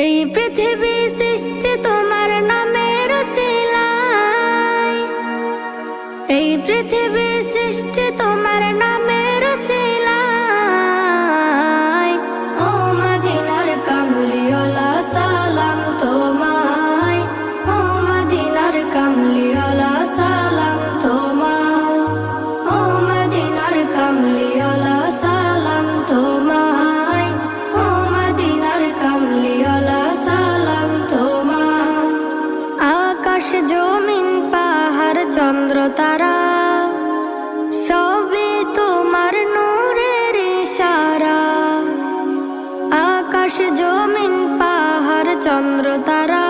এই পৃথিবী সৃষ্টি তোমার নামের উসিলায়, এই পৃথিবী সৃষ্টি তোমার নামের উসিলায়। ও মদিনার কামলিওয়ালা সালাম তোমায়, ও মদিনার কামলিওয়ালা সালাম তোমায়, ও মদিনার কামলিওয়ালা সালাম তোমায়, ও মদিনার কামলিওয়ালা সালাম তোমায়। আকাশ জমিন পাহাড় চন্দ্র তারা সবই তোমার নূরের ইশারা। আকাশ জমিন পাহাড় চন্দ্র তারা